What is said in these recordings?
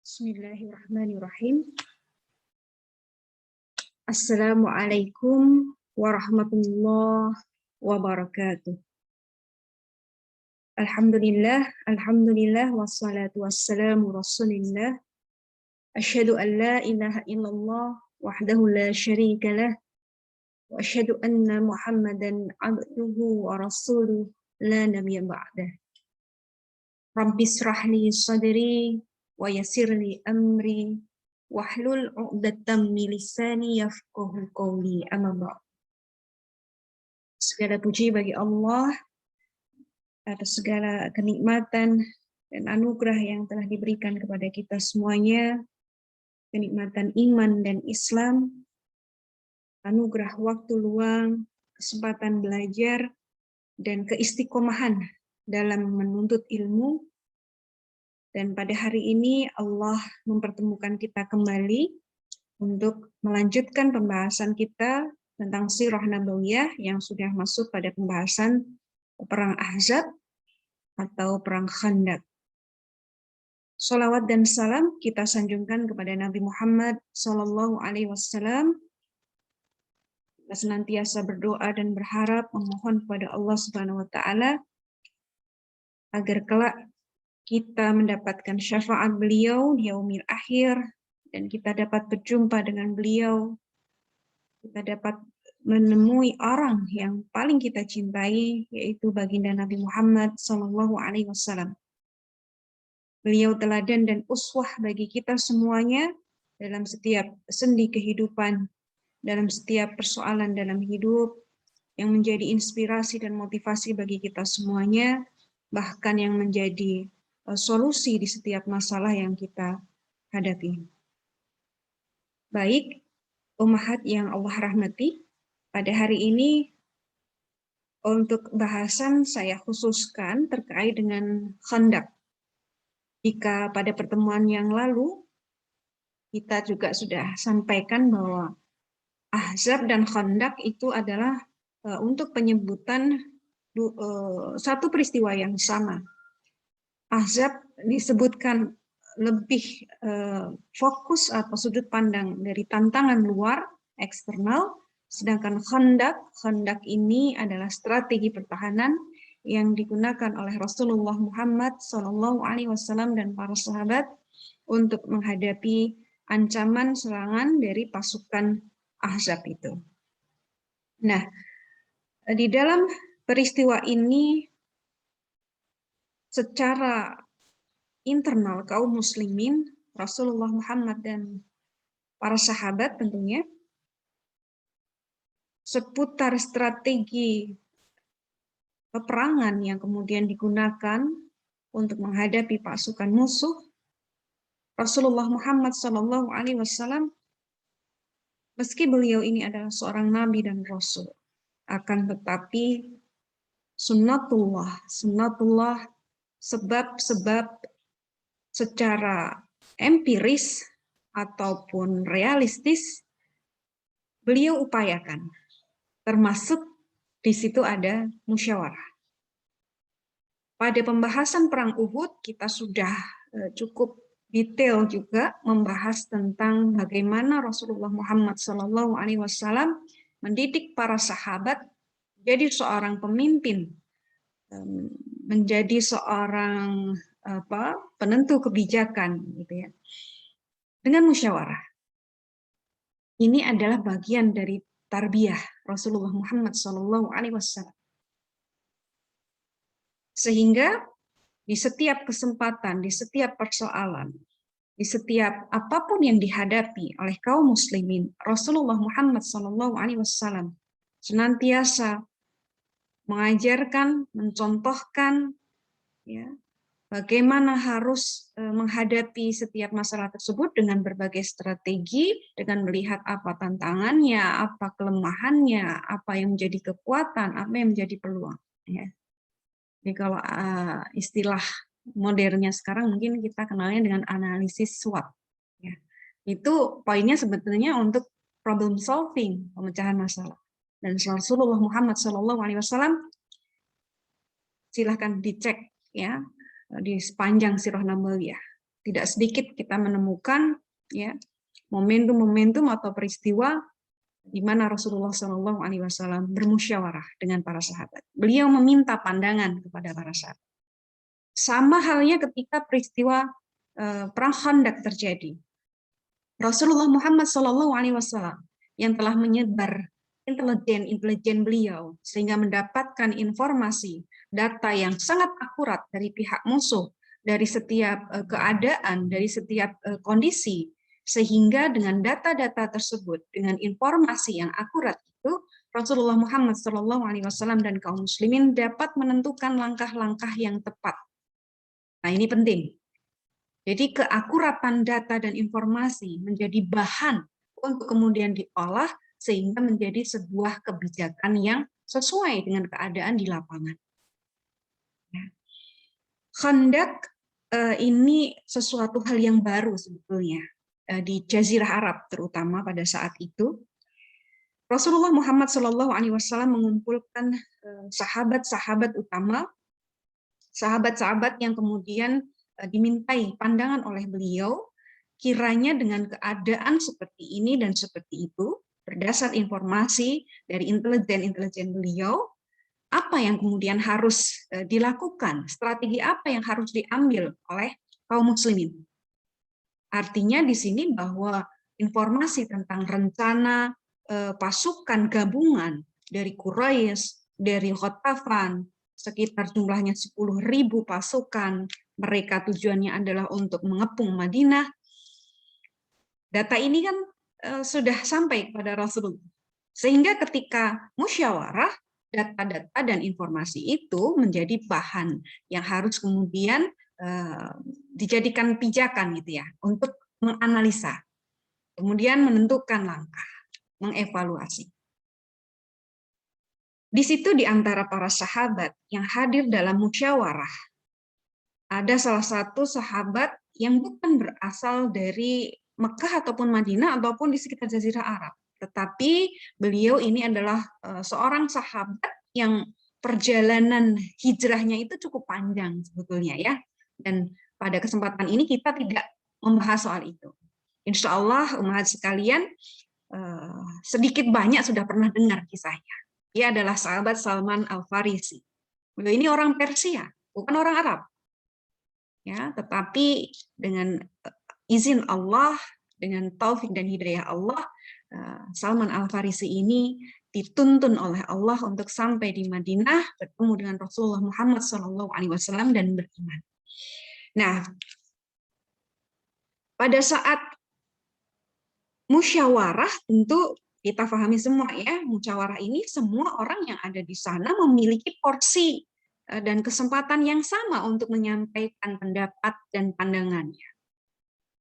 Bismillahirrahmanirrahim. Assalamualaikum warahmatullahi wabarakatuh. Alhamdulillah, wassalatu wassalamu rasulillah. Asyhadu an la ilaha illallah wahdahu la syarika lah. Wa asyhadu anna Muhammadan abduhu wa rasuluh la nabiyya ba'dah. Rabbi israh li sadri wa yassir li amri wahlul 'uqdatam min lisani yafqahu qawli. Amma ba'd. Segala puji bagi Allah atas segala kenikmatan dan anugerah yang telah diberikan kepada kita semuanya, kenikmatan iman dan Islam, anugerah waktu luang, kesempatan belajar, dan keistiqomahan dalam menuntut ilmu. Dan pada hari ini Allah mempertemukan kita kembali untuk melanjutkan pembahasan kita tentang Sirah Nabawiyah yang sudah masuk pada pembahasan Perang Ahzab atau Perang Khandaq. Salawat dan salam kita sanjungkan kepada Nabi Muhammad SAW. Kita senantiasa berdoa dan berharap memohon kepada Allah Subhanahu Wa Taala agar kelak kita mendapatkan syafaat beliau di yaumil akhir dan kita dapat berjumpa dengan beliau. Kita dapat menemui orang yang paling kita cintai, yaitu baginda Nabi Muhammad SAW. Beliau teladan dan uswah bagi kita semuanya dalam setiap sendi kehidupan, dalam setiap persoalan dalam hidup, yang menjadi inspirasi dan motivasi bagi kita semuanya, bahkan yang menjadi solusi di setiap masalah yang kita hadapi. Baik, ummahat yang Allah rahmati, pada hari ini untuk bahasan saya khususkan terkait dengan Khandaq. Jika pada pertemuan yang lalu kita juga sudah sampaikan bahwa Ahzab dan Khandaq itu adalah untuk penyebutan satu peristiwa yang sama. Ahzab disebutkan lebih fokus atau sudut pandang dari tantangan luar, eksternal, sedangkan Khandaq ini adalah strategi pertahanan yang digunakan oleh Rasulullah Muhammad SAW dan para sahabat untuk menghadapi ancaman serangan dari pasukan Ahzab itu. Nah, di dalam peristiwa ini secara internal kaum muslimin, Rasulullah Muhammad dan para sahabat tentunya, seputar strategi peperangan yang kemudian digunakan untuk menghadapi pasukan musuh, Rasulullah Muhammad SAW, meski beliau ini adalah seorang nabi dan rasul, akan tetapi sunnatullah, sebab-sebab secara empiris ataupun realistis beliau upayakan, termasuk di situ ada musyawarah. Pada pembahasan perang Uhud kita sudah cukup detail juga membahas tentang bagaimana Rasulullah Muhammad SAW mendidik para sahabat menjadi seorang pemimpin, menjadi seorang penentu kebijakan, gitu ya, dengan musyawarah. Ini adalah bagian dari tarbiyah Rasulullah Muhammad SAW. Sehingga di setiap kesempatan, di setiap persoalan, di setiap apapun yang dihadapi oleh kaum muslimin, Rasulullah Muhammad SAW senantiasa mengajarkan, mencontohkan, ya, bagaimana harus menghadapi setiap masalah tersebut dengan berbagai strategi, dengan melihat apa tantangannya, apa kelemahannya, apa yang menjadi kekuatan, apa yang menjadi peluang. Ya. Jadi kalau istilah modernnya sekarang mungkin kita kenalnya dengan analisis SWOT. Ya. Itu poinnya sebetulnya untuk problem solving, pemecahan masalah. Dan Rasulullah Muhammad SAW, silahkan dicek ya di sepanjang Sirah Nabawiyah. tidak sedikit kita menemukan ya momentum-momentum atau peristiwa di mana Rasulullah SAW bermusyawarah dengan para sahabat. Beliau meminta pandangan kepada para sahabat. Sama halnya ketika peristiwa perang Khandaq terjadi. Rasulullah Muhammad SAW yang telah menyebar intelijen beliau sehingga mendapatkan informasi, data yang sangat akurat dari pihak musuh, dari setiap keadaan, dari setiap kondisi, sehingga dengan data-data tersebut, dengan informasi yang akurat itu, Rasulullah Muhammad SAW dan kaum muslimin dapat menentukan langkah-langkah yang tepat. Nah, ini penting. Jadi keakuratan data dan informasi menjadi bahan untuk kemudian diolah sehingga menjadi sebuah kebijakan yang sesuai dengan keadaan di lapangan. Khandaq ini sesuatu hal yang baru sebetulnya di Jazirah Arab, terutama pada saat itu. Rasulullah Muhammad SAW mengumpulkan sahabat-sahabat utama, sahabat-sahabat yang kemudian dimintai pandangan oleh beliau, kiranya dengan keadaan seperti ini dan seperti itu, berdasar informasi dari intelijen beliau, apa yang kemudian harus dilakukan, strategi apa yang harus diambil oleh kaum muslimin. Artinya di sini bahwa informasi tentang rencana pasukan gabungan dari Quraisy, dari Ghatafan, sekitar jumlahnya 10.000 pasukan, mereka tujuannya adalah untuk mengepung Madinah. Data ini kan sudah sampai kepada Rasulullah. Sehingga ketika musyawarah, data-data dan informasi itu menjadi bahan yang harus kemudian dijadikan pijakan gitu ya, untuk menganalisa, kemudian menentukan langkah, mengevaluasi. Di situ di antara para sahabat yang hadir dalam musyawarah, ada salah satu sahabat yang bukan berasal dari Mekah ataupun Madinah ataupun di sekitar Jazirah Arab. Tetapi beliau ini adalah seorang sahabat yang perjalanan hijrahnya itu cukup panjang sebetulnya ya. Dan pada kesempatan ini kita tidak membahas soal itu. Insya Allah umat sekalian sedikit banyak sudah pernah dengar kisahnya. Dia adalah sahabat Salman Al-Farisi. Beliau ini orang Persia, bukan orang Arab. Ya, tetapi dengan izin Allah, dengan taufik dan hidayah Allah, Salman Al-Farisi ini dituntun oleh Allah untuk sampai di Madinah, bertemu dengan Rasulullah Muhammad SAW dan beriman. Nah, pada saat musyawarah tentu kita pahami semua ya, musyawarah ini semua orang yang ada di sana memiliki porsi dan kesempatan yang sama untuk menyampaikan pendapat dan pandangannya.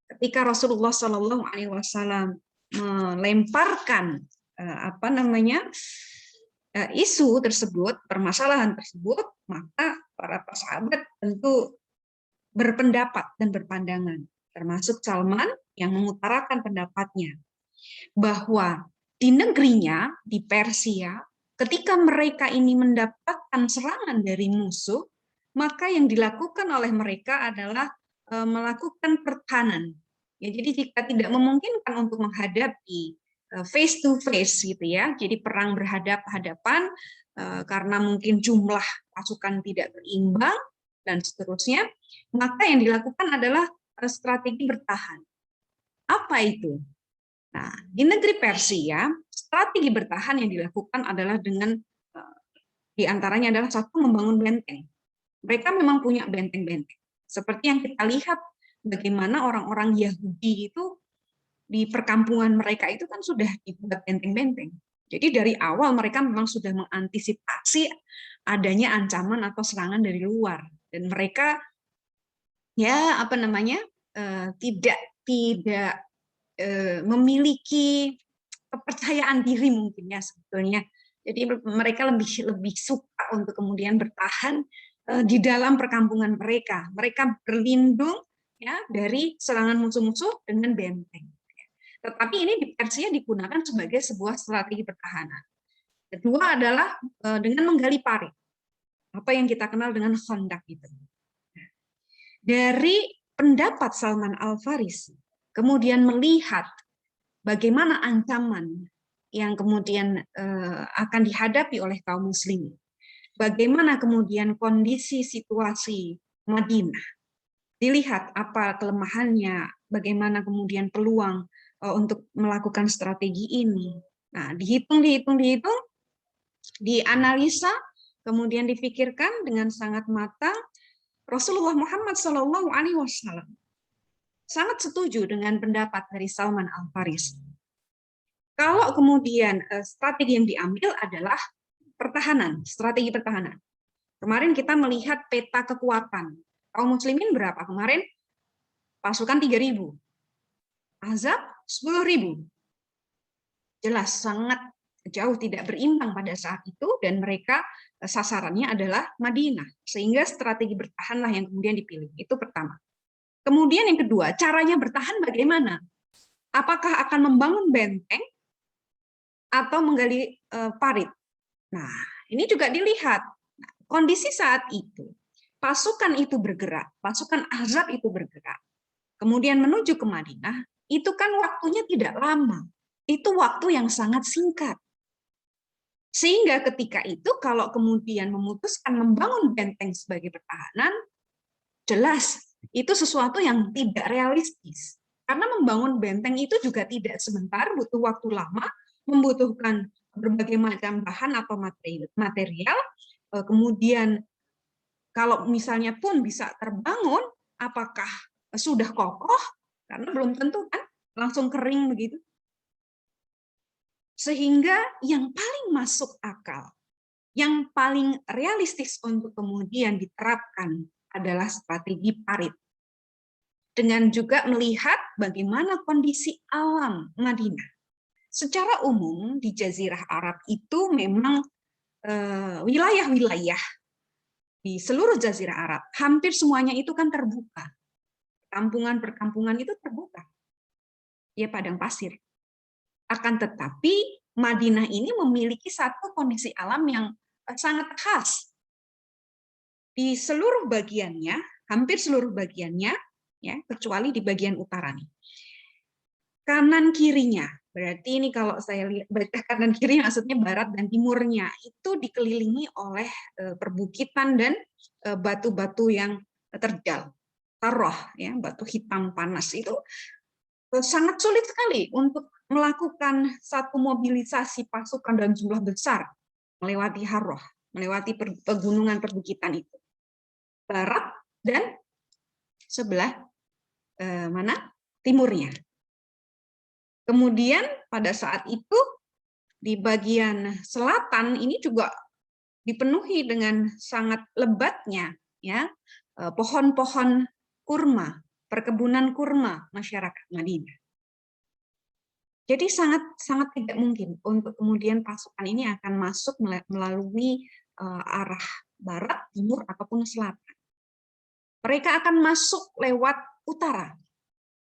Ketika Rasulullah SAW melemparkan isu tersebut, permasalahan tersebut, maka para sahabat tentu berpendapat dan berpandangan, termasuk Salman yang mengutarakan pendapatnya bahwa di negerinya, di Persia, ketika mereka ini mendapatkan serangan dari musuh, maka yang dilakukan oleh mereka adalah melakukan pertahanan. Ya, jadi jika tidak memungkinkan untuk menghadapi face to face gitu ya, jadi perang berhadapan-hadapan karena mungkin jumlah pasukan tidak berimbang dan seterusnya, maka yang dilakukan adalah strategi bertahan. Apa itu? Nah, di negeri Persia, strategi bertahan yang dilakukan adalah dengan diantaranya adalah satu, membangun benteng. Mereka memang punya benteng-benteng. Seperti yang kita lihat bagaimana orang-orang Yahudi itu di perkampungan mereka itu kan sudah dibuat benteng-benteng. Jadi dari awal mereka memang sudah mengantisipasi adanya ancaman atau serangan dari luar. Dan mereka ya tidak memiliki kepercayaan diri mungkin ya sebetulnya. Jadi mereka lebih suka untuk kemudian bertahan di dalam perkampungan mereka. Mereka berlindung ya dari serangan musuh-musuh dengan benteng. Tetapi ini di Persia digunakan sebagai sebuah strategi pertahanan. Kedua adalah dengan menggali parit. Apa yang kita kenal dengan Khandaq itu. Dari pendapat Salman Al-Farisi, kemudian melihat bagaimana ancaman yang kemudian akan dihadapi oleh kaum muslimin, bagaimana kemudian kondisi situasi Madinah, dilihat apa kelemahannya, bagaimana kemudian peluang untuk melakukan strategi ini. Nah, dihitung, dianalisa, kemudian dipikirkan dengan sangat matang. Rasulullah Muhammad SAW sangat setuju dengan pendapat dari Salman Al-Farisi. Kalau kemudian strategi yang diambil adalah pertahanan, strategi pertahanan. Kemarin kita melihat peta kekuatan. Kaum muslimin berapa kemarin? Pasukan 3.000. Ahzab 10.000. Jelas sangat jauh tidak berimbang pada saat itu, dan mereka sasarannya adalah Madinah. Sehingga strategi bertahanlah yang kemudian dipilih. Itu pertama. Kemudian yang kedua, caranya bertahan bagaimana? Apakah akan membangun benteng atau menggali parit? Nah, ini juga dilihat. Kondisi saat itu, pasukan itu bergerak, pasukan Ahzab itu bergerak, kemudian menuju ke Madinah, itu kan waktunya tidak lama. Itu waktu yang sangat singkat. Sehingga ketika itu kalau kemudian memutuskan membangun benteng sebagai pertahanan, jelas itu sesuatu yang tidak realistis. Karena membangun benteng itu juga tidak sebentar, butuh waktu lama, membutuhkan berbagai macam bahan atau material. Kemudian kalau misalnya pun bisa terbangun, apakah sudah kokoh? Karena belum tentu kan langsung kering begitu. Sehingga yang paling masuk akal, yang paling realistis untuk kemudian diterapkan adalah strategi parit. Dengan juga melihat bagaimana kondisi alam Madinah. Secara umum di Jazirah Arab itu memang wilayah-wilayah di seluruh Jazirah Arab, hampir semuanya itu kan terbuka. Perkampungan-perkampungan itu terbuka. Ya padang pasir. Akan tetapi Madinah ini memiliki satu kondisi alam yang sangat khas. Di seluruh bagiannya, hampir seluruh bagiannya, ya kecuali di bagian utara nih. Kanan kirinya, berarti ini kalau saya lihat baca kanan kiri maksudnya barat dan timurnya, itu dikelilingi oleh perbukitan dan batu-batu yang terjal. Taroh, ya, batu hitam panas itu sangat sulit sekali untuk melakukan satu mobilisasi pasukan dalam jumlah besar melewati Harroh, melewati pegunungan perbukitan itu. Barat dan sebelah mana? Timurnya. Kemudian pada saat itu di bagian selatan ini juga dipenuhi dengan sangat lebatnya ya pohon-pohon kurma, perkebunan kurma masyarakat Madinah. Jadi sangat tidak mungkin untuk kemudian pasukan ini akan masuk melalui arah barat, timur, ataupun selatan. Mereka akan masuk lewat utara.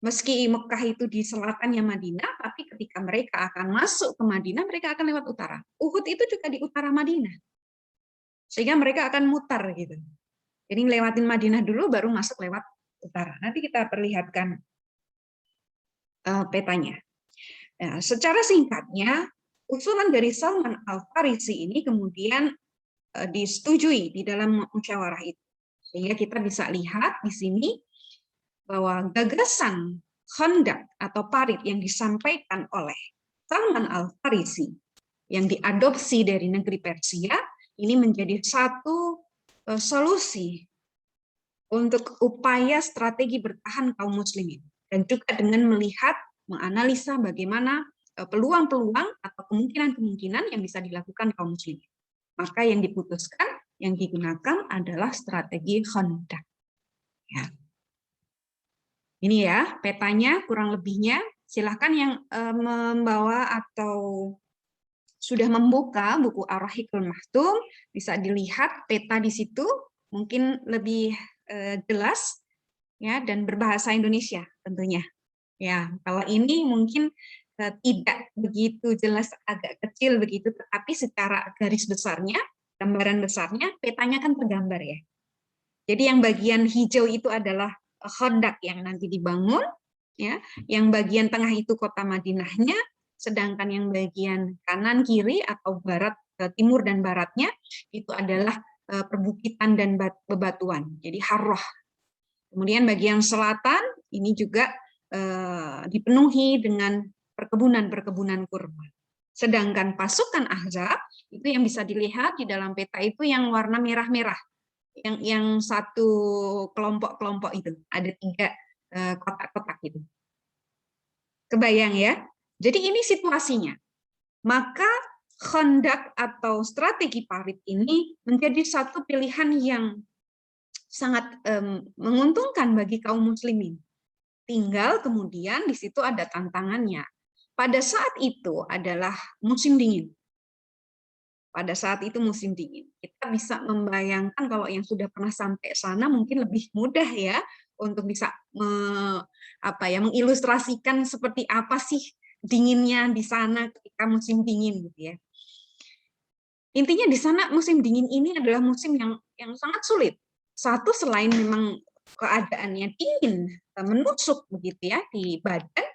Meski Mekah itu di selatannya Madinah, tapi ketika mereka akan masuk ke Madinah, mereka akan lewat utara. Uhud itu juga di utara Madinah. Sehingga mereka akan mutar gitu. Jadi lewatin Madinah dulu, baru masuk lewat utara. Nanti kita perlihatkan petanya. Nah, secara singkatnya, usulan dari Salman Al-Farisi ini kemudian disetujui di dalam musyawarah itu. Sehingga kita bisa lihat di sini bahwa gagasan Khandaq atau parit yang disampaikan oleh Salman Al-Farisi yang diadopsi dari negeri Persia ini menjadi satu solusi untuk upaya strategi bertahan kaum muslimin, dan juga dengan melihat menganalisa bagaimana peluang-peluang atau kemungkinan-kemungkinan yang bisa dilakukan kaum muslimin. Maka yang diputuskan, yang digunakan adalah strategi Khandaq. Ya. Ini ya petanya kurang lebihnya. Silahkan yang membawa atau sudah membuka buku Ar-Rahiqul Maktum, bisa dilihat peta di situ, mungkin lebih jelas ya, dan berbahasa Indonesia tentunya. Ya, kalau ini mungkin tidak begitu jelas, agak kecil begitu, tetapi secara garis besarnya, gambaran besarnya, petanya kan tergambar ya. Jadi yang bagian hijau itu adalah Khandaq yang nanti dibangun, ya, yang bagian tengah itu kota Madinahnya, sedangkan yang bagian kanan kiri atau barat, timur dan baratnya itu adalah perbukitan dan bebatuan, jadi harrah. Kemudian bagian selatan ini juga dipenuhi dengan perkebunan kurma. Sedangkan pasukan Ahzab itu yang bisa dilihat di dalam peta itu yang warna merah-merah, yang satu kelompok-kelompok itu ada 3 kotak-kotak itu. Kebayang ya? Jadi ini situasinya. Maka Khandaq atau strategi parit ini menjadi satu pilihan yang sangat menguntungkan bagi kaum muslimin. Tinggal kemudian di situ ada tantangannya. Pada saat itu adalah musim dingin. Pada saat itu musim dingin. Kita bisa membayangkan kalau yang sudah pernah sampai sana mungkin lebih mudah ya untuk bisa mengilustrasikan seperti apa sih dinginnya di sana ketika musim dingin gitu ya. Intinya di sana musim dingin ini adalah musim yang sangat sulit. Satu, selain memang keadaannya dingin, menusuk begitu ya di badan.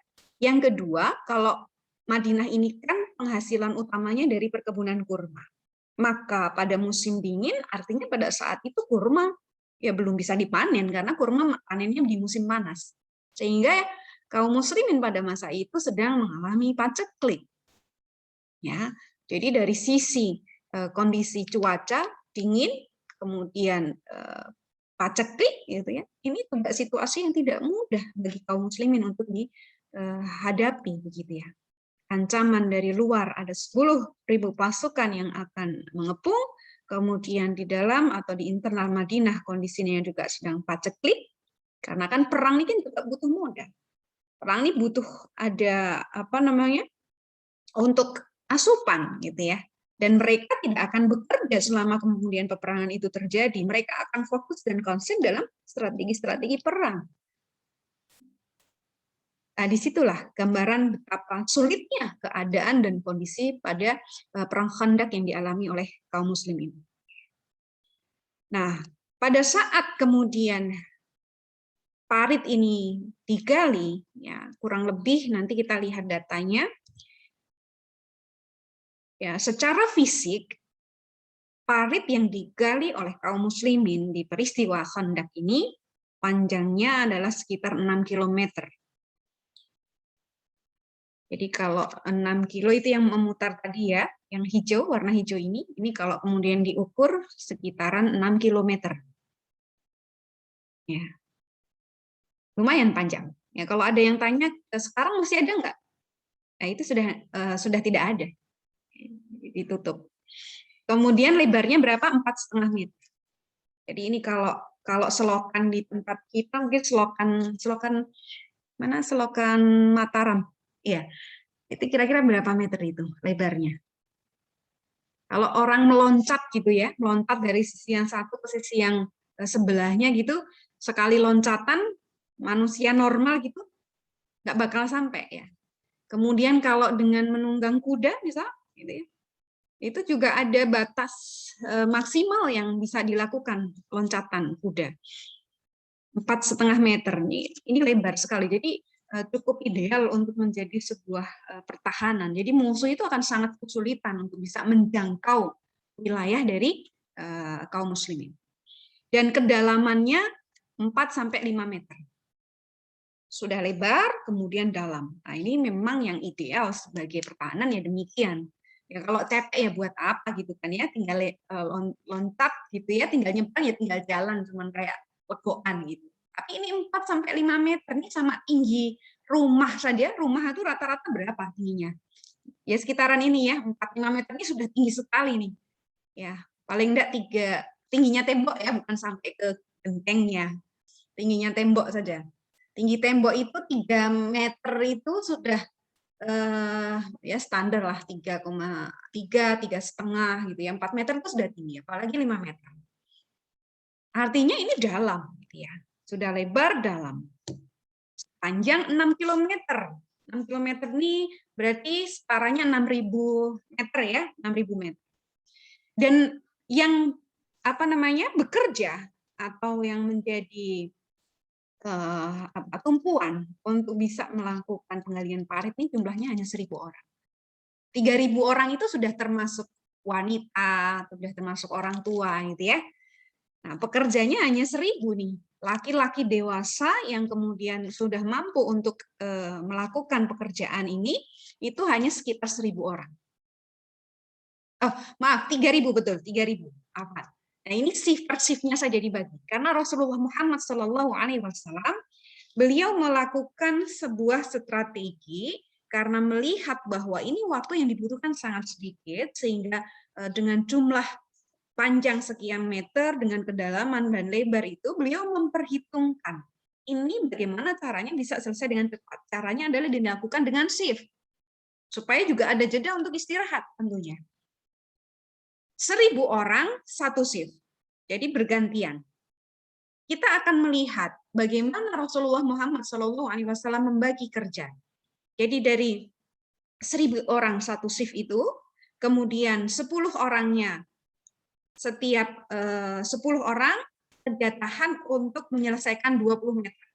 Yang kedua, kalau Madinah ini kan penghasilan utamanya dari perkebunan kurma. Maka pada musim dingin artinya pada saat itu kurma ya belum bisa dipanen karena kurma panennya di musim panas. Sehingga kaum muslimin pada masa itu sedang mengalami paceklik. Ya. Jadi dari sisi kondisi cuaca dingin, kemudian paceklik gitu ya. Ini juga situasi yang tidak mudah bagi kaum muslimin untuk dihadapi begitu ya. Ancaman dari luar ada 10.000 pasukan yang akan mengepung, kemudian di dalam atau di internal Madinah kondisinya juga sedang paceklik, karena kan perang ini kan juga butuh modal. Perang ini butuh ada untuk asupan gitu ya. Dan mereka tidak akan bekerja selama kemudian peperangan itu terjadi. Mereka akan fokus dan konsen dalam strategi-strategi perang. Nah, disitulah gambaran betapa sulitnya keadaan dan kondisi pada perang Khandaq yang dialami oleh kaum muslimin. Nah, pada saat kemudian parit ini digali, ya kurang lebih nanti kita lihat datanya. Ya, secara fisik parit yang digali oleh kaum muslimin di peristiwa Khandaq ini panjangnya adalah sekitar 6 km. Jadi kalau 6 kilo itu yang memutar tadi ya, yang hijau, warna hijau ini kalau kemudian diukur sekitaran 6 km. Ya. Lumayan panjang. Ya, kalau ada yang tanya, sekarang masih ada nggak? Nah, itu sudah tidak ada. Ditutup. Kemudian lebarnya berapa? 4,5 meter. Jadi ini kalau selokan di tempat kita mungkin selokan mana? Selokan Mataram. Iya. Itu kira-kira berapa meter itu lebarnya? Kalau orang meloncat gitu ya, meloncat dari sisi yang satu ke sisi yang sebelahnya gitu, sekali loncatan manusia normal gitu nggak bakal sampai ya. Kemudian kalau dengan menunggang kuda bisa, gitu ya, itu juga ada batas maksimal yang bisa dilakukan loncatan kuda. 4,5 meter ini lebar sekali. Jadi cukup ideal untuk menjadi sebuah pertahanan. Jadi musuh itu akan sangat kesulitan untuk bisa menjangkau wilayah dari kaum muslimin. Dan kedalamannya 4-5 meter. Sudah lebar, kemudian dalam. Nah, ini memang yang ideal sebagai pertahanan ya demikian. Ya kalau capek ya buat apa gitu kan ya, tinggal loncat gitu ya, tinggal nyebrang ya tinggal jalan cuman kayak legoan gitu. Tapi ini 4-5 meter ini sama tinggi rumah saja. Rumah itu rata-rata berapa tingginya? Ya sekitaran ini ya, 4-5 meter ini sudah tinggi sekali nih. Ya, paling enggak tingginya tembok ya, bukan sampai ke gentengnya. Tingginya tembok saja. Tinggi tembok itu 3 meter itu sudah ya standar lah 3,3, 3,5 gitu ya. 4 meter itu sudah tinggi, apalagi 5 meter. Artinya ini dalam gitu ya. Sudah lebar dalam. Panjang 6 km. 6 km ini berarti setaranya 6.000 meter ya, 6.000 meter. Dan yang bekerja atau yang menjadi tumpuan untuk bisa melakukan penggalian parit ini jumlahnya hanya 1.000 orang. 3.000 orang itu sudah termasuk wanita, sudah termasuk orang tua gitu ya. Nah, pekerjanya hanya 1.000 nih, laki-laki dewasa yang kemudian sudah mampu untuk melakukan pekerjaan ini, itu hanya sekitar 1.000 orang. Oh, maaf, 3.000 betul, 3.000. Apa? Nah, ini shift per shiftnya saja dibagi. Karena Rasulullah Muhammad SAW, beliau melakukan sebuah strategi karena melihat bahwa ini waktu yang dibutuhkan sangat sedikit, sehingga dengan jumlah panjang sekian meter dengan kedalaman dan lebar itu beliau memperhitungkan ini bagaimana caranya bisa selesai dengan cepat. Caranya adalah dilakukan dengan shift supaya juga ada jeda untuk istirahat tentunya. 1.000 orang satu shift, jadi bergantian. Kita akan melihat bagaimana Rasulullah Muhammad SAW membagi kerja. Jadi dari 1.000 orang satu shift itu, kemudian 10 orangnya setiap 10 orang kejatahan untuk menyelesaikan 20 meter.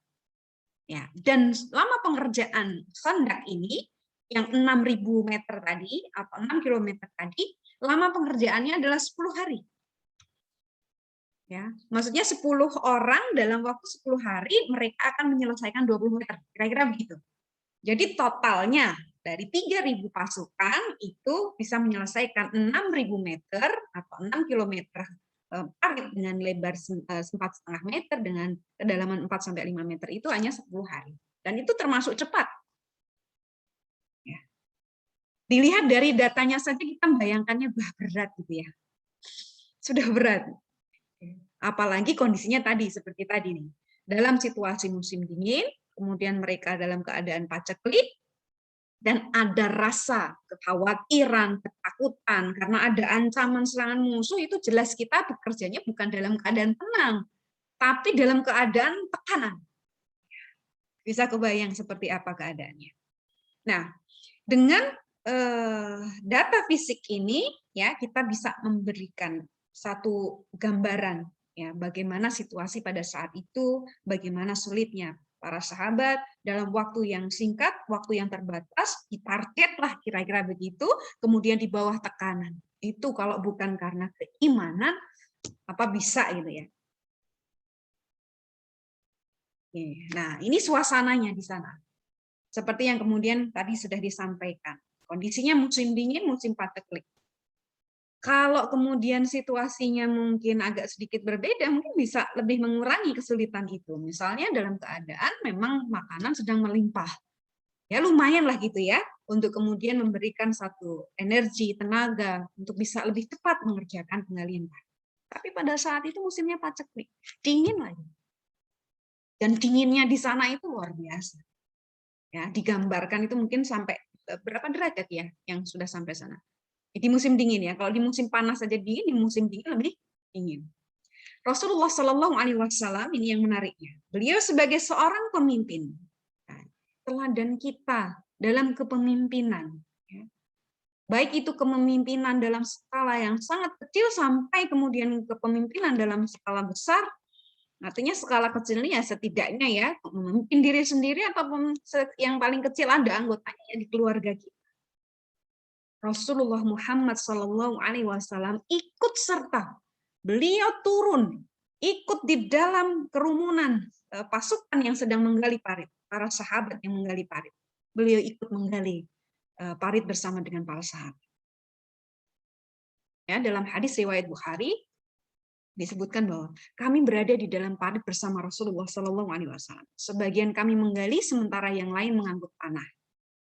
Ya, dan lama pengerjaan khandak ini yang 6.000 meter tadi atau 6 kilometer tadi, lama pengerjaannya adalah 10 hari. Ya, maksudnya 10 orang dalam waktu 10 hari mereka akan menyelesaikan 20 meter. Kira-kira begitu. Jadi totalnya dari 3.000 pasukan itu bisa menyelesaikan 6.000 meter atau 6 kilometer parit dengan lebar 4,5 meter dengan kedalaman 4-5 meter itu hanya 10 hari. Dan itu termasuk cepat. Ya. Dilihat dari datanya saja kita membayangkannya berat gitu ya. Sudah berat. Apalagi kondisinya tadi seperti tadi nih. Dalam situasi musim dingin, kemudian mereka dalam keadaan paceklik, dan ada rasa kekhawatiran, ketakutan, karena ada ancaman serangan musuh, itu jelas kita bekerjanya bukan dalam keadaan tenang, tapi dalam keadaan tekanan. Bisa kebayang seperti apa keadaannya. Nah, dengan data fisik ini, ya kita bisa memberikan satu gambaran, ya bagaimana situasi pada saat itu, bagaimana sulitnya para sahabat dalam waktu yang singkat, waktu yang terbatas, ditargetlah kira-kira begitu, kemudian di bawah tekanan. Itu kalau bukan karena keimanan, apa bisa gitu ya. Nah, ini suasananya di sana. Seperti yang kemudian tadi sudah disampaikan. Kondisinya musim dingin, musim paceklik. Kalau kemudian situasinya mungkin agak sedikit berbeda, mungkin bisa lebih mengurangi kesulitan itu. Misalnya dalam keadaan memang makanan sedang melimpah. Ya lumayan lah gitu ya, untuk kemudian memberikan satu energi, tenaga, untuk bisa lebih cepat mengerjakan penggalian parit. Tapi pada saat itu musimnya paceklik, dingin lagi. Dan dinginnya di sana itu luar biasa. Ya, digambarkan itu mungkin sampai berapa derajat ya yang sudah sampai sana. Di musim dingin ya, kalau di musim panas saja dingin, di musim dingin lebih dingin. Rasulullah Shallallahu Alaihi Wasallam ini yang menariknya. Beliau sebagai seorang pemimpin, teladan kita dalam kepemimpinan, baik itu kepemimpinan dalam skala yang sangat kecil sampai kemudian kepemimpinan dalam skala besar. Artinya skala kecil ini ya setidaknya ya memimpin diri sendiri ataupun yang paling kecil ada anggotanya di keluarga kita. Rasulullah Muhammad SAW ikut serta, beliau turun, ikut di dalam kerumunan pasukan yang sedang menggali parit, para sahabat yang menggali parit. Beliau ikut menggali parit bersama dengan para sahabat. Ya, dalam hadis riwayat Bukhari disebutkan bahwa kami berada di dalam parit bersama Rasulullah SAW. Sebagian kami menggali, sementara yang lain mengangkut panah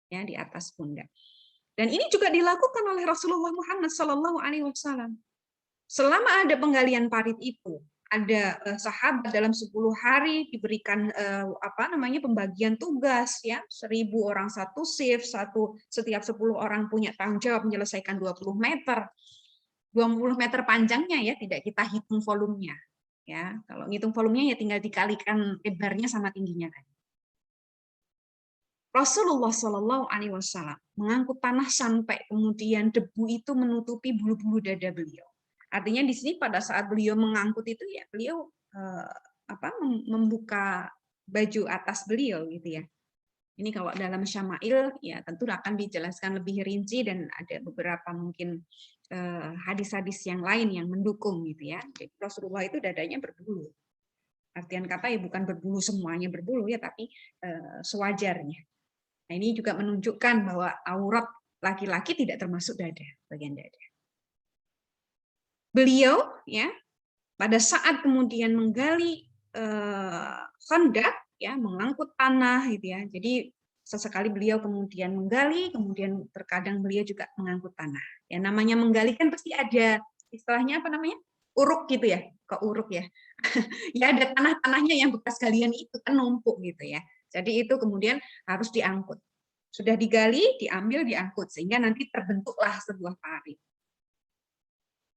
ya di atas pundak. Dan ini juga dilakukan oleh Rasulullah Muhammad SAW. Selama ada penggalian parit itu, ada sahabat dalam 10 hari diberikan pembagian tugas ya, 1.000 orang satu shift, setiap 10 orang punya tanggung jawab menyelesaikan 20 meter. 20 meter panjangnya ya, tidak kita hitung volumenya. Ya, kalau ngitung volumenya ya tinggal dikalikan lebarnya sama tingginya tadi. Rasulullah Shallallahu Alaihi Wasallam mengangkut tanah sampai kemudian debu itu menutupi bulu-bulu dada beliau. Artinya di sini pada saat beliau mengangkut itu ya beliau membuka baju atas beliau gitu ya. Ini kalau dalam syama'il ya tentu akan dijelaskan lebih rinci dan ada beberapa mungkin hadis-hadis yang lain yang mendukung gitu ya. Jadi Rasulullah itu dadanya berbulu. Artian kata ya bukan berbulu semuanya berbulu ya, tapi sewajarnya. Nah, ini juga menunjukkan bahwa aurat laki-laki tidak termasuk dada, bagian dada. Beliau ya pada saat kemudian menggali khandak ya, mengangkut tanah gitu ya. Jadi sesekali beliau kemudian menggali, kemudian terkadang beliau juga mengangkut tanah. Ya namanya menggali kan pasti ada istilahnya apa namanya? Uruk gitu ya, ke uruk ya. Ya ada tanah-tanahnya yang bekas galian itu kan numpuk gitu ya. Jadi itu kemudian harus diangkut. Sudah digali, diambil, diangkut sehingga nanti terbentuklah sebuah parit.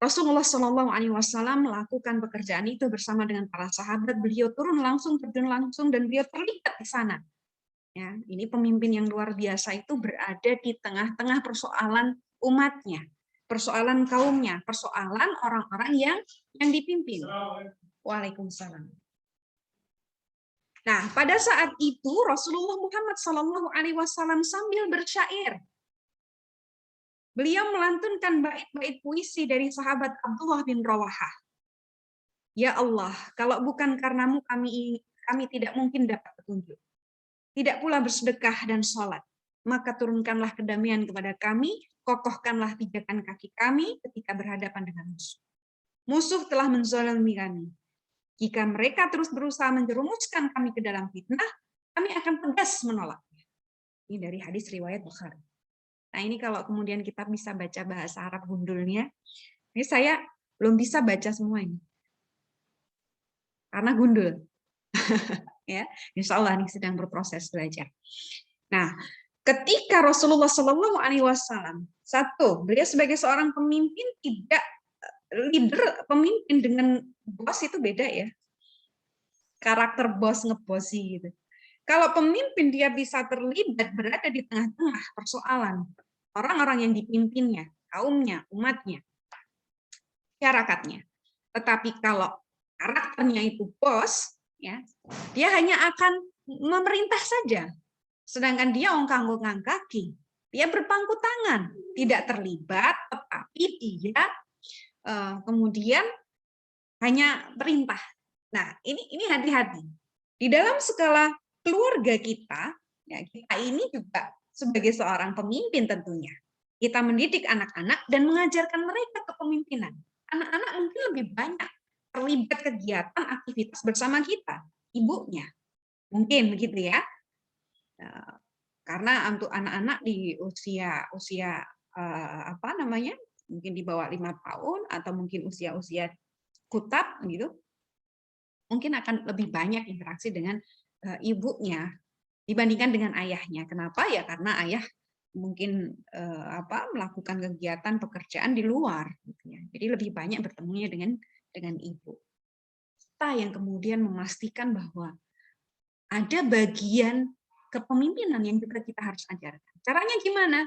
Rasulullah Shallallahu Alaihi Wasallam melakukan pekerjaan itu bersama dengan para sahabat. Beliau turun langsung, terjun langsung, dan beliau terlibat di sana. Ya, ini pemimpin yang luar biasa itu berada di tengah-tengah persoalan umatnya, persoalan kaumnya, persoalan orang-orang yang dipimpin. Waalaikumsalam. Nah, pada saat itu Rasulullah Muhammad Shallallahu Alaihi Wasallam sambil bersyair. Beliau melantunkan bait-bait puisi dari sahabat Abdullah bin Rawahah. Ya Allah, kalau bukan karenamu kami tidak mungkin dapat petunjuk. Tidak pula bersedekah dan sholat. Maka turunkanlah kedamaian kepada kami, kokohkanlah pijakan kaki kami ketika berhadapan dengan musuh. Musuh telah menzalimi kami. Jika mereka terus berusaha menjerumuskan kami ke dalam fitnah, kami akan tegas menolaknya. Ini dari hadis riwayat Bukhari. Nah ini kalau kemudian kita bisa baca bahasa Arab gundulnya, ini saya belum bisa baca semua ini, karena gundul. Ya, Insya Allah nih sedang berproses belajar. Nah, ketika Rasulullah Shallallahu Alaihi Wasallam, satu, beliau sebagai seorang pemimpin tidak leader, pemimpin dengan bos itu beda ya. Karakter bos ngebosi gitu. Kalau pemimpin dia bisa terlibat berada di tengah-tengah persoalan orang-orang yang dipimpinnya, kaumnya, umatnya, masyarakatnya. Tetapi kalau karakternya itu bos, ya, dia hanya akan memerintah saja. Sedangkan dia ongkang-ongkang kaki, dia berpangku tangan, tidak terlibat, tetapi dia kemudian hanya perintah. Nah, ini hati-hati. Di dalam skala keluarga kita, ya, kita ini juga sebagai seorang pemimpin tentunya. Kita mendidik anak-anak dan mengajarkan mereka kepemimpinan. Anak-anak mungkin lebih banyak terlibat kegiatan aktivitas bersama kita, ibunya. Mungkin begitu ya. Karena untuk anak-anak di usia apa namanya? Mungkin di bawah 5 tahun atau mungkin usia-usia kutab gitu. Mungkin akan lebih banyak interaksi dengan ibunya dibandingkan dengan ayahnya. Kenapa? Ya karena ayah mungkin melakukan kegiatan pekerjaan di luar, gitu ya. Jadi lebih banyak bertemunya dengan ibu. Kita yang kemudian memastikan bahwa ada bagian kepemimpinan yang juga kita harus ajarkan. Caranya gimana?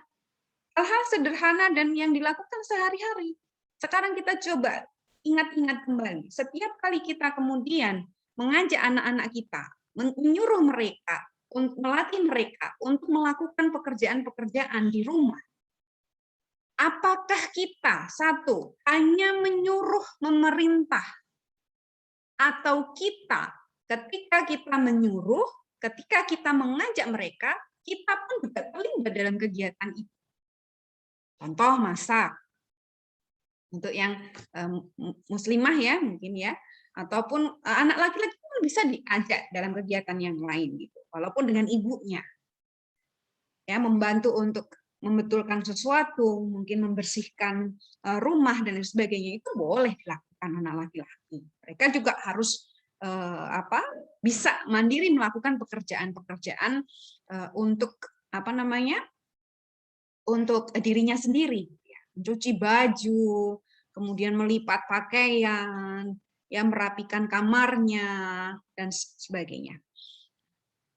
Hal-hal sederhana dan yang dilakukan sehari-hari. Sekarang kita coba ingat-ingat kembali. Setiap kali kita kemudian mengajak anak-anak kita, menyuruh mereka, melatih mereka untuk melakukan pekerjaan-pekerjaan di rumah. Apakah kita, satu, hanya menyuruh memerintah, atau kita ketika kita menyuruh, ketika kita mengajak mereka, kita pun juga terlibat dalam kegiatan itu. Contoh masak. Untuk yang muslimah ya mungkin ya, ataupun anak laki-laki pun bisa diajak dalam kegiatan yang lain gitu, walaupun dengan ibunya. Ya, membantu untuk membetulkan sesuatu, mungkin membersihkan rumah dan sebagainya itu boleh dilakukan anak laki-laki. Mereka juga harus bisa mandiri melakukan pekerjaan-pekerjaan untuk untuk dirinya sendiri, mencuci baju, kemudian melipat pakaian, ya merapikan kamarnya dan sebagainya.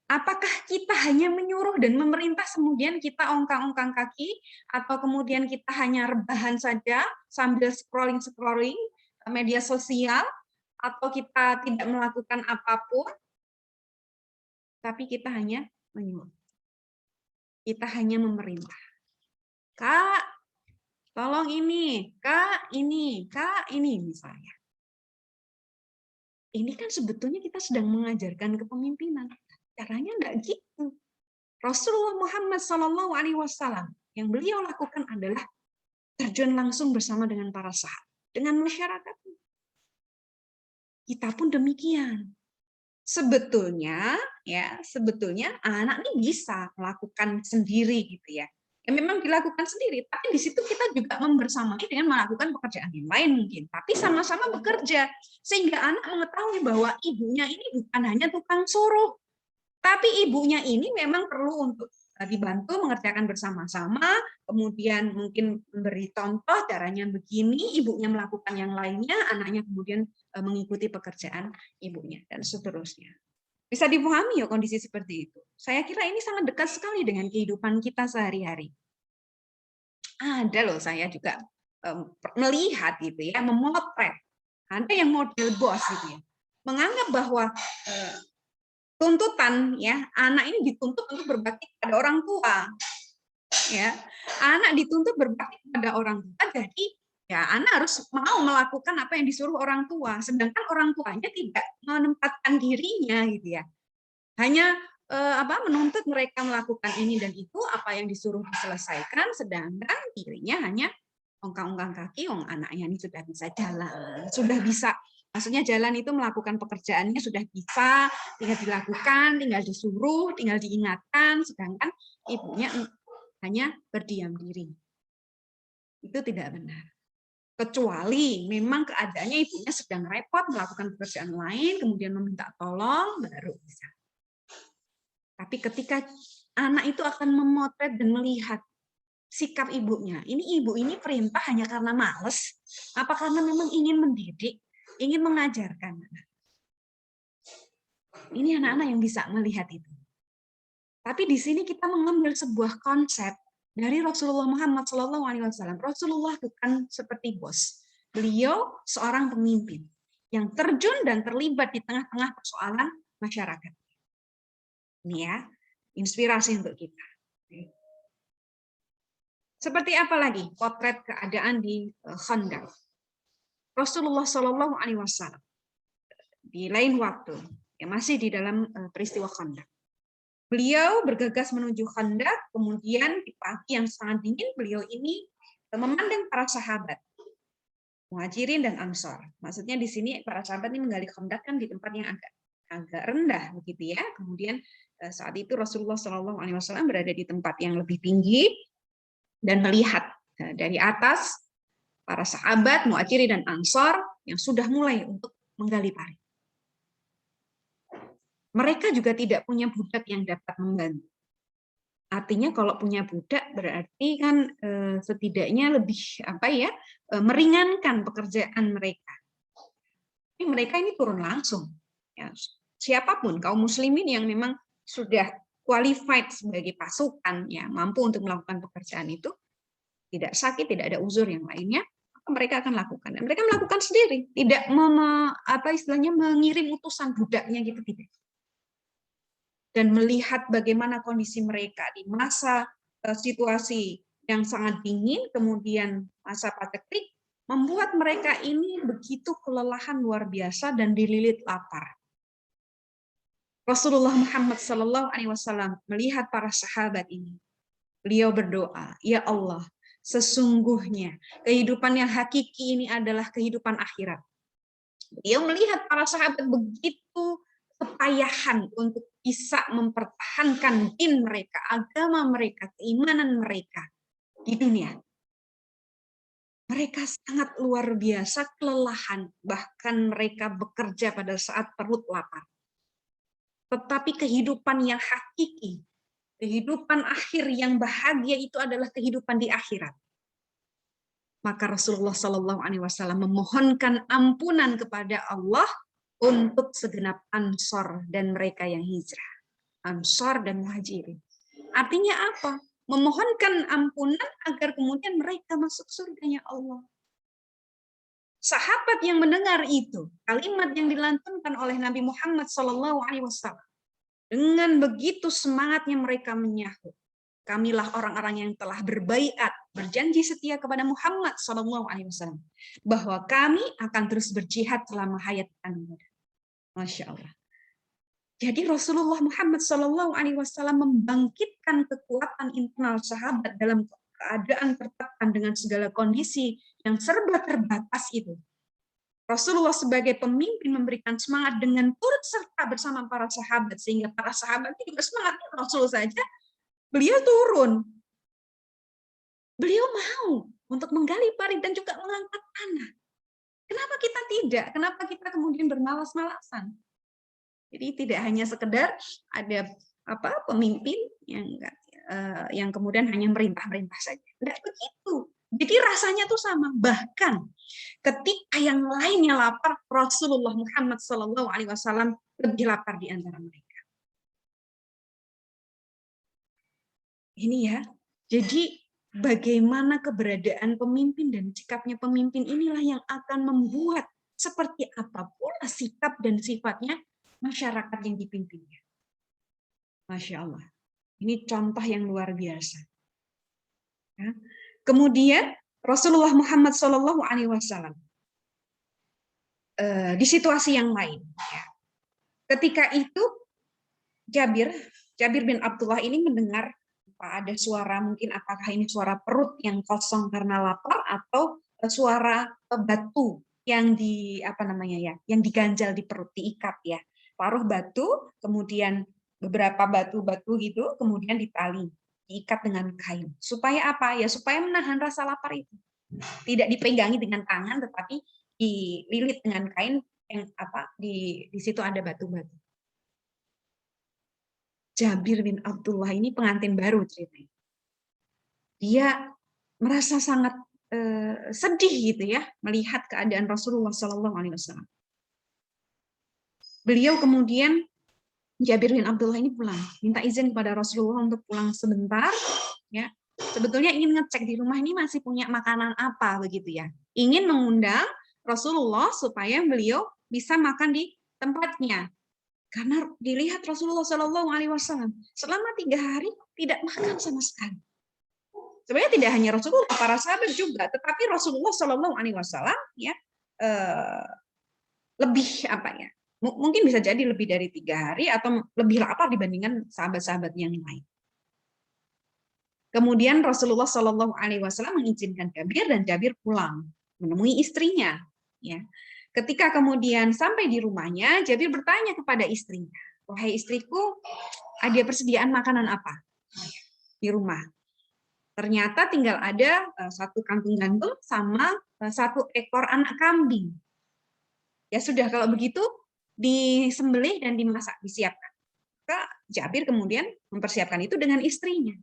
Apakah kita hanya menyuruh dan memerintah kemudian kita ongkang-ongkang kaki, atau kemudian kita hanya rebahan saja sambil scrolling media sosial, atau kita tidak melakukan apapun? tapi kita hanya menyuruh. Kita hanya memerintah. Kak, tolong ini, Kak, ini misalnya. Ini kan sebetulnya kita sedang mengajarkan kepemimpinan. Caranya enggak gitu. Rasulullah Muhammad SAW yang beliau lakukan adalah terjun langsung bersama dengan para sahabat, dengan masyarakat. Kita pun demikian. Sebetulnya anak ini bisa melakukan sendiri gitu ya. Memang dilakukan sendiri, tapi di situ kita juga membersamai dengan melakukan pekerjaan yang lain mungkin, tapi sama-sama bekerja sehingga anak mengetahui bahwa ibunya ini bukan hanya tukang suruh, tapi ibunya ini memang perlu untuk dibantu mengerjakan bersama-sama, kemudian mungkin memberi contoh caranya begini, ibunya melakukan yang lainnya, anaknya kemudian mengikuti pekerjaan ibunya, dan seterusnya. Bisa dipahami ya kondisi seperti itu. Saya kira ini sangat dekat sekali dengan kehidupan kita sehari-hari. Ada loh, saya juga melihat gitu ya, memotret. Ada yang model bos gitu ya, menganggap bahwa tuntutan ya, anak ini dituntut untuk berbakti pada orang tua. Ya, anak dituntut berbakti pada orang tua, jadi ya anak harus mau melakukan apa yang disuruh orang tua, sedangkan orang tuanya tidak menempatkan dirinya gitu ya. Hanya menuntut mereka melakukan ini dan itu, apa yang disuruh diselesaikan, sedangkan dirinya hanya ongkang-ongkang kaki, anaknya ini sudah bisa jalan, sudah bisa, maksudnya jalan itu melakukan pekerjaannya sudah bisa, tinggal dilakukan, tinggal disuruh, tinggal diingatkan, sedangkan ibunya hanya berdiam diri. Itu tidak benar. Kecuali memang keadaannya ibunya sedang repot melakukan pekerjaan lain, kemudian meminta tolong, baru bisa. Tapi ketika anak itu akan memotret dan melihat sikap ibunya, ibu ini perintah hanya karena malas, apa karena memang ingin mendidik, ingin mengajarkan. Ini anak-anak yang bisa melihat itu. Tapi di sini kita mengambil sebuah konsep dari Rasulullah Muhammad SAW. Rasulullah bukan seperti bos. Beliau seorang pemimpin yang terjun dan terlibat di tengah-tengah persoalan masyarakat. Ini ya, inspirasi untuk kita. Seperti apa lagi potret keadaan di Khandaq? Rasulullah SAW di lain waktu, ya masih di dalam peristiwa Khandaq. Beliau bergegas menuju Khandaq, kemudian di pagi yang sangat dingin, beliau ini memandang para sahabat, Muhajirin dan Ansor. Maksudnya di sini para sahabat ini menggali Khandaq kan di tempat yang agak rendah, begitu ya. Kemudian saat itu Rasulullah SAW berada di tempat yang lebih tinggi dan melihat dari atas para sahabat Muhajirin dan Ansor yang sudah mulai untuk menggali parit. Mereka juga tidak punya budak yang dapat membantu. Artinya kalau punya budak berarti kan setidaknya lebih meringankan pekerjaan mereka. Tapi mereka ini turun langsung. Ya, siapapun kaum muslimin yang memang sudah qualified sebagai pasukan, ya mampu untuk melakukan pekerjaan itu, tidak sakit, tidak ada uzur yang lainnya, mereka akan lakukan. Dan mereka melakukan sendiri, tidak mengirim utusan budaknya gitu, tidak. Dan melihat bagaimana kondisi mereka di masa situasi yang sangat dingin, kemudian masa paceklik, membuat mereka ini begitu kelelahan luar biasa dan dililit lapar. Rasulullah Muhammad SAW melihat para sahabat ini. Beliau berdoa, ya Allah, sesungguhnya kehidupan yang hakiki ini adalah kehidupan akhirat. Beliau melihat para sahabat begitu kepayahan untuk bisa mempertahankan din mereka, agama mereka, keimanan mereka di dunia. Mereka sangat luar biasa kelelahan, bahkan mereka bekerja pada saat perut lapar. Tetapi kehidupan yang hakiki, kehidupan akhir yang bahagia itu adalah kehidupan di akhirat. Maka Rasulullah SAW memohonkan ampunan kepada Allah untuk segenap Ansor dan mereka yang hijrah. Ansor dan Muhajirin. Artinya apa? Memohonkan ampunan agar kemudian mereka masuk surganya Allah. Sahabat yang mendengar itu, kalimat yang dilantunkan oleh Nabi Muhammad SAW, Dengan begitu semangatnya mereka menyahut, kamilah orang-orang yang telah berbaiat, berjanji setia kepada Muhammad SAW, bahwa kami akan terus berjihad selama hayat kami. Masya Allah. Jadi Rasulullah Muhammad SAW membangkitkan kekuatan internal sahabat dalam keadaan tertekan dengan segala kondisi yang serba terbatas itu. Rasulullah sebagai pemimpin memberikan semangat dengan turut serta bersama para sahabat, sehingga para sahabat juga semangatnya Rasul saja, beliau turun. Beliau mau untuk menggali parit dan juga mengangkat tanah. Kenapa kita tidak? Kenapa kita kemudian bermalas-malasan? Jadi tidak hanya sekedar ada pemimpin yang kemudian hanya merintah-merintah saja. Tidak begitu. Jadi rasanya tuh sama. Bahkan ketika yang lainnya lapar, Rasulullah Muhammad SAW lebih lapar di antara mereka. Ini ya. Jadi bagaimana keberadaan pemimpin dan sikapnya pemimpin inilah yang akan membuat seperti apa pula sikap dan sifatnya masyarakat yang dipimpinnya. Masya Allah. Ini contoh yang luar biasa. Ya. Kemudian Rasulullah Muhammad SAW di situasi yang lain. Ya. Ketika itu Jabir bin Abdullah ini mendengar ada suara, mungkin apakah ini suara perut yang kosong karena lapar atau suara batu yang yang diganjal di perut, diikat ya. Paruh batu, kemudian beberapa batu-batu gitu, kemudian ditali, diikat dengan kain. Supaya apa? Ya supaya menahan rasa lapar itu. Tidak dipegangi dengan tangan, tetapi dililit dengan kain yang di situ ada batu-batu. Jabir bin Abdullah ini pengantin baru ceritanya. Dia merasa sangat sedih gitu ya melihat keadaan Rasulullah SAW. Beliau kemudian Jabir bin Abdullah ini pulang, minta izin kepada Rasulullah untuk pulang sebentar. Ya, sebetulnya ingin ngecek di rumah ini masih punya makanan apa begitu ya. Ingin mengundang Rasulullah supaya beliau bisa makan di tempatnya. Karena dilihat Rasulullah SAW selama 3 hari tidak makan sama sekali. Sebenarnya tidak hanya Rasulullah, para sahabat juga, tetapi Rasulullah SAW ya lebih mungkin bisa jadi lebih dari 3 hari atau lebih lapar dibandingkan sahabat-sahabat yang lain. Kemudian Rasulullah SAW mengizinkan Jabir dan Jabir pulang menemui istrinya. Ya. Ketika kemudian sampai di rumahnya, Jabir bertanya kepada istrinya, "Wahai istriku, ada persediaan makanan apa di rumah?" Ternyata tinggal ada 1 kantung gandum sama 1 ekor anak kambing. Ya sudah, kalau begitu disembelih dan dimasak, disiapkan. Maka Jabir kemudian mempersiapkan itu dengan istrinya.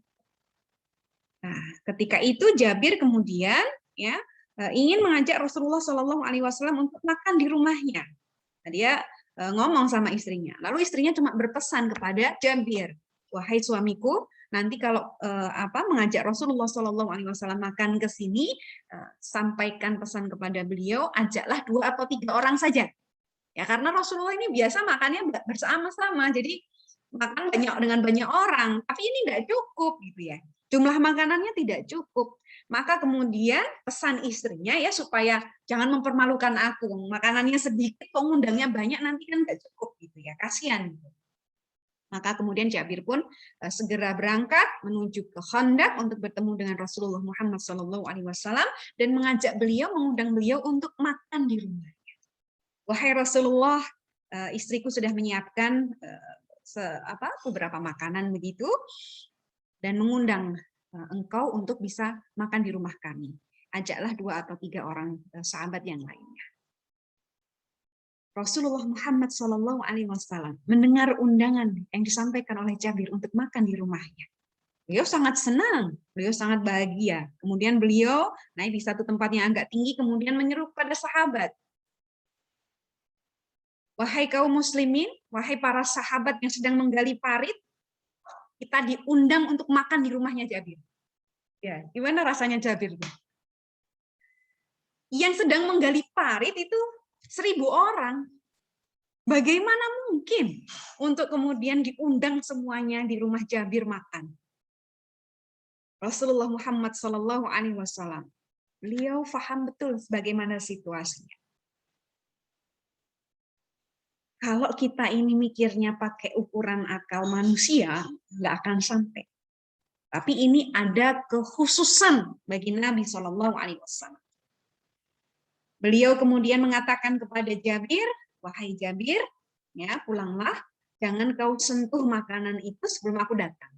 Nah, ketika itu Jabir kemudian ya ingin mengajak Rasulullah SAW untuk makan di rumahnya. Nah, dia ngomong sama istrinya. Lalu istrinya cuma berpesan kepada Jabir, "Wahai suamiku, nanti kalau mengajak Rasulullah SAW makan ke sini, sampaikan pesan kepada beliau, ajaklah 2 atau 3 orang saja." Ya, karena Rasulullah ini biasa makannya bersama-sama, jadi makan dengan banyak orang, tapi ini tidak cukup gitu ya. Jumlah makanannya tidak cukup. Maka kemudian pesan istrinya ya supaya jangan mempermalukan aku, makanannya sedikit, pengundangnya banyak, nanti kan nggak cukup gitu ya, kasihan. Maka kemudian Jabir pun segera berangkat menuju ke Khandaq untuk bertemu dengan Rasulullah Muhammad SAW dan mengundang beliau untuk makan di rumahnya. "Wahai Rasulullah, istriku sudah menyiapkan beberapa makanan begitu dan mengundang engkau untuk bisa makan di rumah kami. Ajaklah 2 atau 3 orang sahabat yang lainnya." Rasulullah Muhammad SAW mendengar undangan yang disampaikan oleh Jabir untuk makan di rumahnya. Beliau sangat senang, beliau sangat bahagia. Kemudian beliau naik di satu tempat yang agak tinggi, kemudian menyeru kepada sahabat, "Wahai kaum muslimin, wahai para sahabat yang sedang menggali parit, kita diundang untuk makan di rumahnya Jabir." Ya, gimana rasanya Jabir? Yang sedang menggali parit itu 1000 orang. Bagaimana mungkin untuk kemudian diundang semuanya di rumah Jabir makan? Rasulullah Muhammad Shallallahu Alaihi Wasallam, beliau paham betul bagaimana situasinya. Kalau kita ini mikirnya pakai ukuran akal manusia, nggak akan sampai. Tapi ini ada kekhususan bagi Nabi Shallallahu Alaihi Wasallam. Beliau kemudian mengatakan kepada Jabir, wahai Jabir, ya pulanglah, jangan kau sentuh makanan itu sebelum aku datang.